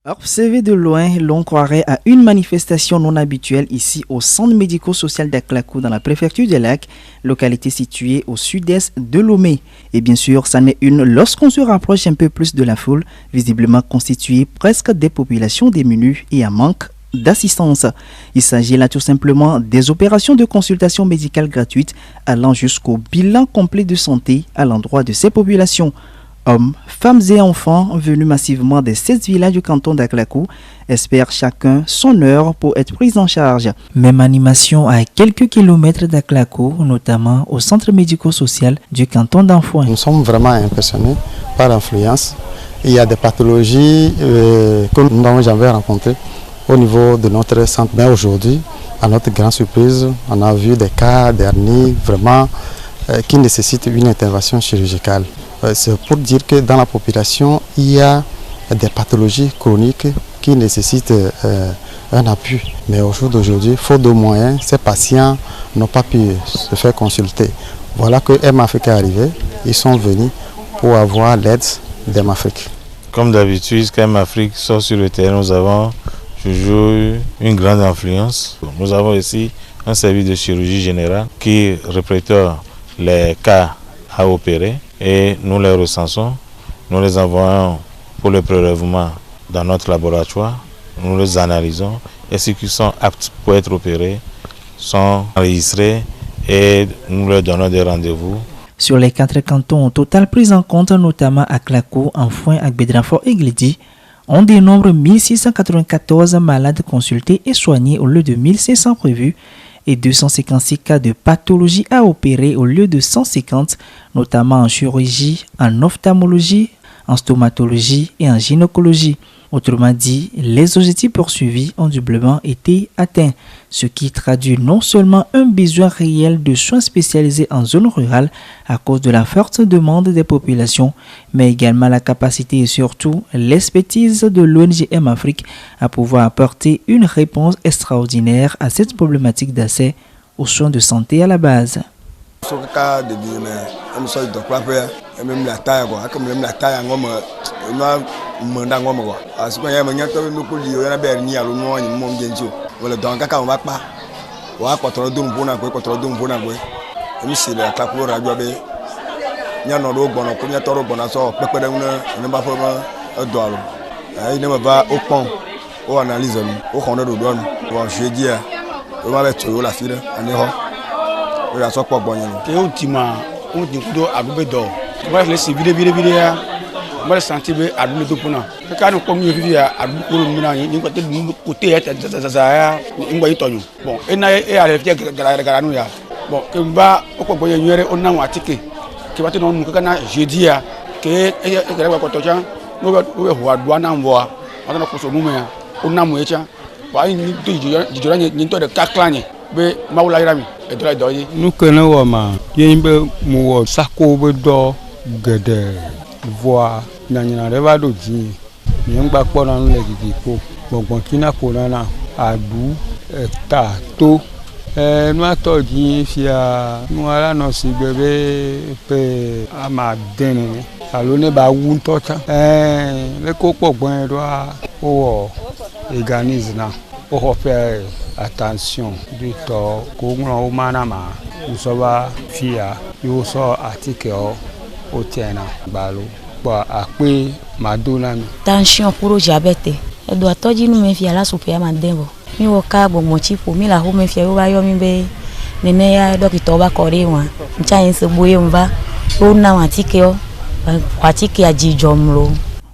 Observé de loin, l'on croirait à une manifestation non habituelle ici au centre médico-social d'Aklakou dans la préfecture des Lacs, localité située au sud-est de Lomé. Et bien sûr, ça n'est une lorsqu'on se rapproche un peu plus de la foule, visiblement constituée presque des populations démunies et à manque d'assistance. Il s'agit là tout simplement des opérations de consultation médicale gratuite allant jusqu'au bilan complet de santé à l'endroit de ces populations. Hommes, femmes et enfants venus massivement des 7 villages du canton d'Aklakou espèrent chacun son heure pour être pris en charge. Même animation à quelques kilomètres d'Aklakou, notamment au centre médico-social du canton d'Anfouin. Nous sommes vraiment impressionnés par l'influence. Il y a des pathologies que nous n'avons jamais rencontrées au niveau de notre centre. Mais aujourd'hui, à notre grande surprise, on a vu des cas derniers vraiment qui nécessitent une intervention chirurgicale. C'est pour dire que dans la population, il y a des pathologies chroniques qui nécessitent un appui. Mais au jour d'aujourd'hui, faute de moyens, ces patients n'ont pas pu se faire consulter. Voilà que M-Afrique est arrivé. Ils sont venus pour avoir l'aide d'M-Afrique. Comme d'habitude, quand M-Afrique sort sur le terrain, nous avons toujours une grande influence. Nous avons ici un service de chirurgie générale qui représente les cas à opérer. Et nous les recensons, nous les envoyons pour le prélèvement dans notre laboratoire, nous les analysons et ceux qui sont aptes pour être opérés sont enregistrés et nous leur donnons des rendez-vous. Sur les 4 cantons au total pris en compte, notamment à Klakou, Anfouin, Agbedranfort et Glidi, on dénombre 1694 malades consultés et soignés au lieu de 1500 prévus et 256 cas de pathologie à opérer au lieu de 150, notamment en chirurgie, en ophtalmologie, en stomatologie et en gynécologie. Autrement dit, les objectifs poursuivis ont doublement été atteints, ce qui traduit non seulement un besoin réel de soins spécialisés en zone rurale à cause de la forte demande des populations, mais également la capacité et surtout l'expertise de l'ONG M-Afrique à pouvoir apporter une réponse extraordinaire à cette problématique d'accès aux soins de santé à la base. Moi, senti que à double tout pour nous. Quand nous commis via à double pour nous, nous côté côté ça bon et na et à l'époque nous ya bon que va au quoi boyer nuere on a un ticket qui va te nous quand jeudi à que et va quoi tocha nous va douane envoie on a ko so nous mais on a mo echa ba ni jijora ni to de kaklanye be maula irami e do doyi nous connaissons ma yimbe mo sako be do gede voix nanyana reva do ji ni ngba po na le gidi ko gbongbon kina ko na adu ta to no ato ji fia no ara no si bebe pe ama den alo ne ba wu to ta le ko pogbon ro o organize na o faire attention du to ko ngro o manama usoba fia yo so article au tiena balo ba akpe madona tension pour diabète e do atoji nu me fia la super mandengo mi wo ka bo mo chipo mi la ho me fia yo ba yo mi be nene ya dokito ba kore wa ncha yin se boye mva o na wa tike o wa tike ya jijomlo.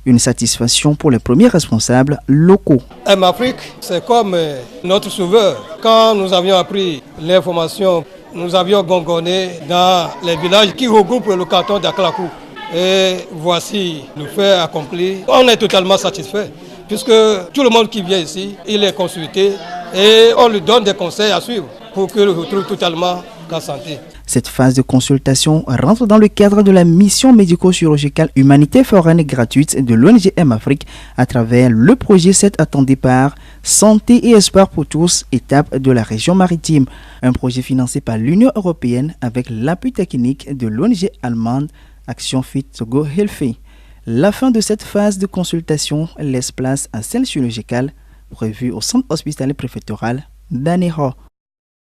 Une satisfaction pour les premiers responsables locaux. M-Afrique, c'est comme notre sauveur. Quand nous avions appris l'information, nous avions gongonné dans les villages qui regroupent le canton d'Aklakou. Et voici le fait accompli. On est totalement satisfait puisque tout le monde qui vient ici, il est consulté et on lui donne des conseils à suivre pour qu'il retrouve totalement la santé. Cette phase de consultation rentre dans le cadre de la mission médico-chirurgicale humanité foraine gratuite de l'ONG M-Afrique à travers le projet 7 attendu par Santé et Espoir pour tous, étape de la région maritime. Un projet financé par l'Union européenne avec l'appui technique de l'ONG allemande Action Fit to Go Healthy. La fin de cette phase de consultation laisse place à celle chirurgicale prévue au centre hospitalier préfectoral d'Aného.